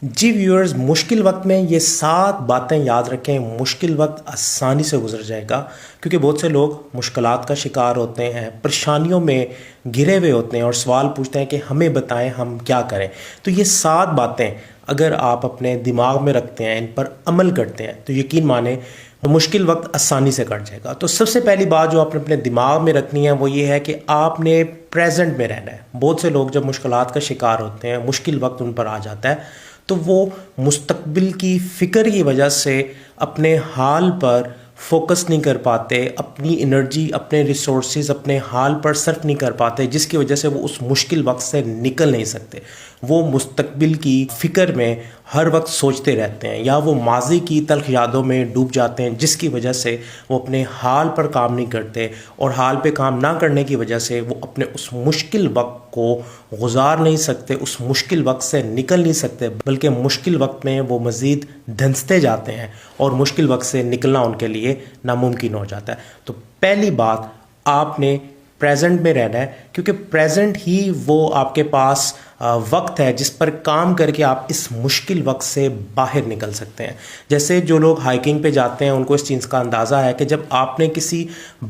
جی viewers, مشکل وقت میں یہ 7 باتیں یاد رکھیں، مشکل وقت آسانی سے گزر جائے گا، کیونکہ بہت سے لوگ مشکلات کا شکار ہوتے ہیں، پریشانیوں میں گھرے ہوئے ہوتے ہیں اور سوال پوچھتے ہیں کہ ہمیں بتائیں ہم کیا کریں۔ تو یہ 7 باتیں اگر آپ اپنے دماغ میں رکھتے ہیں، ان پر عمل کرتے ہیں، تو یقین مانیں مشکل وقت آسانی سے کٹ جائے گا۔ تو سب سے پہلی بات جو آپ نے اپنے دماغ میں رکھنی ہے وہ یہ ہے کہ آپ نے پریزنٹ میں رہنا ہے۔ بہت سے لوگ جب مشکلات کا شکار ہوتے ہیں، مشکل وقت ان پر آ جاتا ہے، تو وہ مستقبل کی فکر کی وجہ سے اپنے حال پر فوکس نہیں کر پاتے، اپنی انرجی، اپنے ریسورسز اپنے حال پر صرف نہیں کر پاتے، جس کی وجہ سے وہ اس مشکل وقت سے نکل نہیں سکتے۔ وہ مستقبل کی فکر میں ہر وقت سوچتے رہتے ہیں، یا وہ ماضی کی تلخ یادوں میں ڈوب جاتے ہیں، جس کی وجہ سے وہ اپنے حال پر کام نہیں کرتے، اور حال پہ کام نہ کرنے کی وجہ سے وہ اپنے اس مشکل وقت کو گزار نہیں سکتے، اس مشکل وقت سے نکل نہیں سکتے، بلکہ مشکل وقت میں وہ مزید دھنستے جاتے ہیں اور مشکل وقت سے نکلنا ان کے لیے ناممکن ہو جاتا ہے۔ تو پہلی بات، آپ نے پریزنٹ میں رہنا ہے، کیونکہ پریزنٹ ہی وہ آپ کے پاس وقت ہے جس پر کام کر کے آپ اس مشکل وقت سے باہر نکل سکتے ہیں۔ جیسے جو لوگ ہائیکنگ پہ جاتے ہیں ان کو اس چیز کا اندازہ ہے کہ جب آپ نے کسی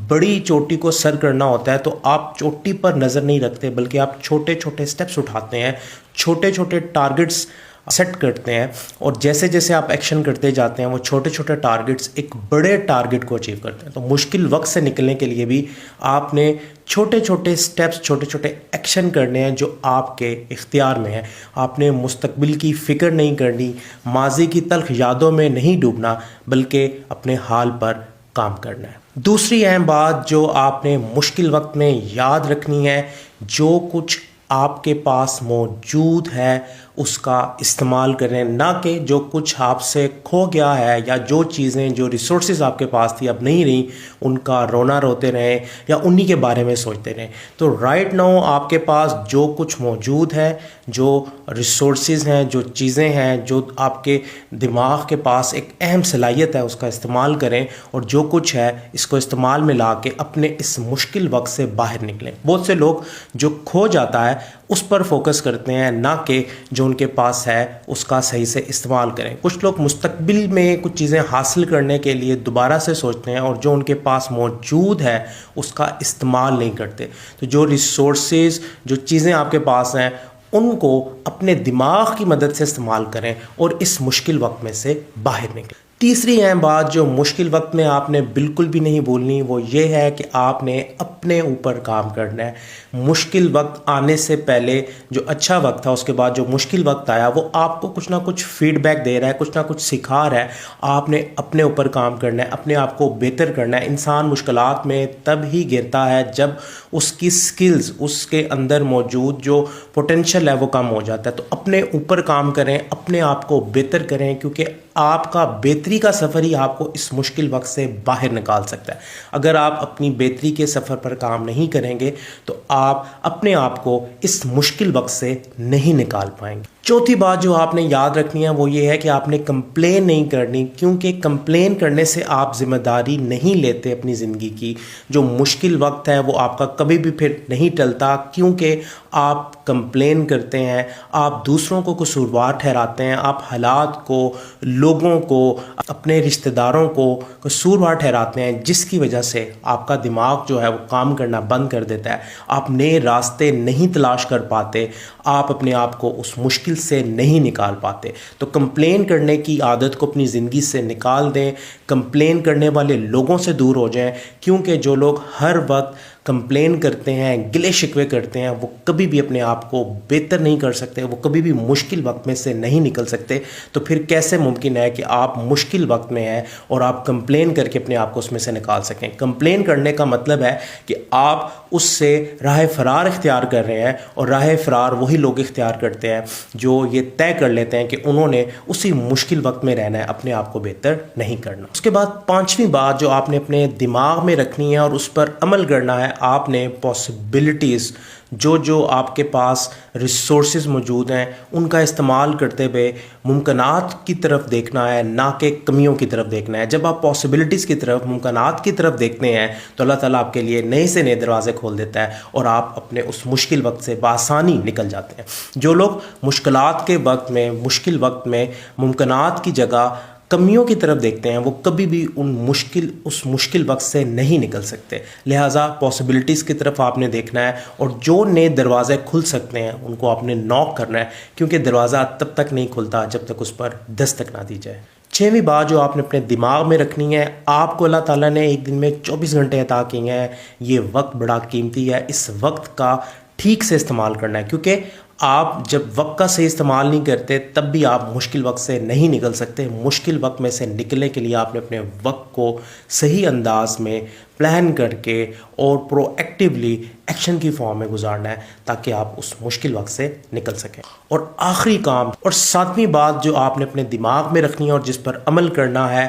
بڑی چوٹی کو سر کرنا ہوتا ہے تو آپ چوٹی پر نظر نہیں رکھتے، بلکہ آپ چھوٹے چھوٹے سٹیپس اٹھاتے ہیں، چھوٹے چھوٹے ٹارگٹس سیٹ کرتے ہیں، اور جیسے جیسے آپ ایکشن کرتے جاتے ہیں وہ چھوٹے چھوٹے ٹارگٹس ایک بڑے ٹارگٹ کو اچیو کرتے ہیں۔ تو مشکل وقت سے نکلنے کے لیے بھی آپ نے چھوٹے چھوٹے سٹیپس، چھوٹے چھوٹے ایکشن کرنے ہیں جو آپ کے اختیار میں ہیں۔ آپ نے مستقبل کی فکر نہیں کرنی، ماضی کی تلخ یادوں میں نہیں ڈوبنا، بلکہ اپنے حال پر کام کرنا ہے۔ دوسری اہم بات جو آپ نے مشکل وقت میں یاد رکھنی ہے، جو کچھ آپ کے پاس موجود ہے اس کا استعمال کریں، نہ کہ جو کچھ آپ سے کھو گیا ہے، یا جو چیزیں، جو ریسورسز آپ کے پاس تھی اب نہیں رہیں، ان کا رونا روتے رہیں یا انہی کے بارے میں سوچتے رہیں۔ تو رائٹ ناؤ آپ کے پاس جو کچھ موجود ہے، جو ریسورسز ہیں، جو چیزیں ہیں، جو آپ کے دماغ کے پاس ایک اہم صلاحیت ہے، اس کا استعمال کریں، اور جو کچھ ہے اس کو استعمال میں لا کے اپنے اس مشکل وقت سے باہر نکلیں۔ بہت سے لوگ جو کھو جاتا ہے اس پر فوکس کرتے ہیں، نہ کہ جو ان کے پاس ہے اس کا صحیح سے استعمال کریں۔ کچھ لوگ مستقبل میں کچھ چیزیں حاصل کرنے کے لیے دوبارہ سے سوچتے ہیں، اور جو ان کے پاس موجود ہے اس کا استعمال نہیں کرتے۔ تو جو ریسورسز، جو چیزیں آپ کے پاس ہیں، ان کو اپنے دماغ کی مدد سے استعمال کریں اور اس مشکل وقت میں سے باہر نکلیں۔ تیسری اہم بات جو مشکل وقت میں آپ نے بالکل بھی نہیں بولنی، وہ یہ ہے کہ آپ نے اپنے اوپر کام کرنا ہے۔ مشکل وقت آنے سے پہلے جو اچھا وقت تھا، اس کے بعد جو مشکل وقت آیا، وہ آپ کو کچھ نہ کچھ فیڈ بیک دے رہا ہے، کچھ نہ کچھ سکھا رہا ہے۔ آپ نے اپنے اوپر کام کرنا ہے، اپنے آپ کو بہتر کرنا ہے۔ انسان مشکلات میں تب ہی گرتا ہے جب اس کی سکلز، اس کے اندر موجود جو پوٹینشیل ہے وہ کم ہو جاتا ہے۔ تو اپنے اوپر کام کریں، اپنے آپ کو بہتر کریں، کیونکہ آپ کا بہتری کا سفر ہی آپ کو اس مشکل وقت سے باہر نکال سکتا ہے۔ اگر آپ اپنی بہتری کے سفر پر کام نہیں کریں گے تو آپ اپنے آپ کو اس مشکل وقت سے نہیں نکال پائیں گے۔ چوتھی بات جو آپ نے یاد رکھنی ہے وہ یہ ہے کہ آپ نے کمپلین نہیں کرنی، کیونکہ کمپلین کرنے سے آپ ذمہ داری نہیں لیتے اپنی زندگی کی۔ جو مشکل وقت ہے وہ آپ کا کبھی بھی پھر نہیں ٹلتا، کیونکہ آپ کمپلین کرتے ہیں، آپ دوسروں کو قصوروار ٹھہراتے ہیں، آپ حالات کو، لوگوں کو، اپنے رشتہ داروں کو قصوروار ٹھہراتے ہیں، جس کی وجہ سے آپ کا دماغ جو ہے وہ کام کرنا بند کر دیتا ہے۔ آپ نئے راستے نہیں تلاش کر پاتے، آپ اپنے آپ کو اس مشکل سے نہیں نکال پاتے۔ تو کمپلین کرنے کی عادت کو اپنی زندگی سے نکال دیں، کمپلین کرنے والے لوگوں سے دور ہو جائیں، کیونکہ جو لوگ ہر وقت کمپلین کرتے ہیں، گلے شکوے کرتے ہیں، وہ کبھی بھی اپنے آپ کو بہتر نہیں کر سکتے، وہ کبھی بھی مشکل وقت میں سے نہیں نکل سکتے۔ تو پھر کیسے ممکن ہے کہ آپ مشکل وقت میں ہیں اور آپ کمپلین کر کے اپنے آپ کو اس میں سے نکال سکیں؟ کمپلین کرنے کا مطلب ہے کہ آپ اس سے راہ فرار اختیار کر رہے ہیں، اور راہ فرار وہی لوگ اختیار کرتے ہیں جو یہ طے کر لیتے ہیں کہ انہوں نے اسی مشکل وقت میں رہنا ہے، اپنے آپ کو بہتر نہیں کرنا۔ اس کے بعد پانچویں بات جو آپ نے اپنے دماغ میں رکھنی ہے اور اس پر عمل کرنا ہے، آپ نے پاسبلٹیز جو آپ کے پاس ریسورسز موجود ہیں ان کا استعمال کرتے ہوئے ممکنات کی طرف دیکھنا ہے، نہ کہ کمیوں کی طرف دیکھنا ہے۔ جب آپ پاسبلٹیز کی طرف، ممکنات کی طرف دیکھتے ہیں تو اللہ تعالیٰ آپ کے لیے نئے سے نئے دروازے کھول دیتا ہے اور آپ اپنے اس مشکل وقت سے بآسانی نکل جاتے ہیں۔ جو لوگ مشکلات کے وقت میں، مشکل وقت میں ممکنات کی جگہ کمیوں کی طرف دیکھتے ہیں، وہ کبھی بھی اس مشکل وقت سے نہیں نکل سکتے۔ لہٰذا پاسبلٹیز کی طرف آپ نے دیکھنا ہے اور جو نئے دروازے کھل سکتے ہیں ان کو آپ نے نوک کرنا ہے، کیونکہ دروازہ تب تک نہیں کھلتا جب تک اس پر دستک نہ دی جائے۔ 6ویں بات جو آپ نے اپنے دماغ میں رکھنی ہے، آپ کو اللہ تعالیٰ نے ایک دن میں 24 گھنٹے عطا کیے ہیں۔ یہ وقت بڑا قیمتی ہے، اس وقت کا ٹھیک سے استعمال کرنا ہے، کیونکہ آپ جب وقت کا صحیح استعمال نہیں کرتے تب بھی آپ مشکل وقت سے نہیں نکل سکتے۔ مشکل وقت میں سے نکلنے کے لیے آپ نے اپنے وقت کو صحیح انداز میں پلان کر کے اور پرو ایکٹیولی ایکشن کی فارم میں گزارنا ہے تاکہ آپ اس مشکل وقت سے نکل سکیں۔ اور آخری کام اور 7ویں بات جو آپ نے اپنے دماغ میں رکھنی ہے اور جس پر عمل کرنا ہے،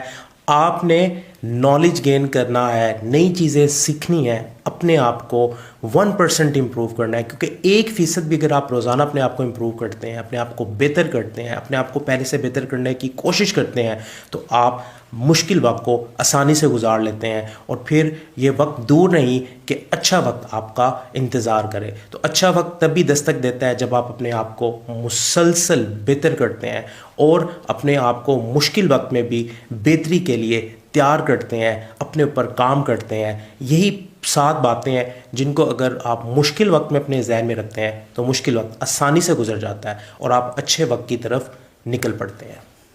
آپ نے نالج گین کرنا ہے، نئی چیزیں سیکھنی ہے، اپنے آپ کو 1% امپروو کرنا ہے، کیونکہ 1% بھی اگر آپ روزانہ اپنے آپ کو امپروو کرتے ہیں، اپنے آپ کو بہتر کرتے ہیں، اپنے آپ کو پہلے سے بہتر کرنے کی کوشش کرتے ہیں تو آپ مشکل وقت کو آسانی سے گزار لیتے ہیں، اور پھر یہ وقت دور نہیں کہ اچھا وقت آپ کا انتظار کرے۔ تو اچھا وقت تبھی دستک دیتا ہے جب آپ اپنے آپ کو مسلسل بہتر کرتے ہیں اور اپنے آپ کو مشکل وقت میں بھی بہتری کے لیے تیار کرتے ہیں، اپنے اوپر کام کرتے ہیں۔ یہی 7 باتیں ہیں جن کو اگر آپ مشکل وقت میں اپنے ذہن میں رکھتے ہیں تو مشکل وقت آسانی سے گزر جاتا ہے اور آپ اچھے وقت کی طرف نکل پڑتے ہیں۔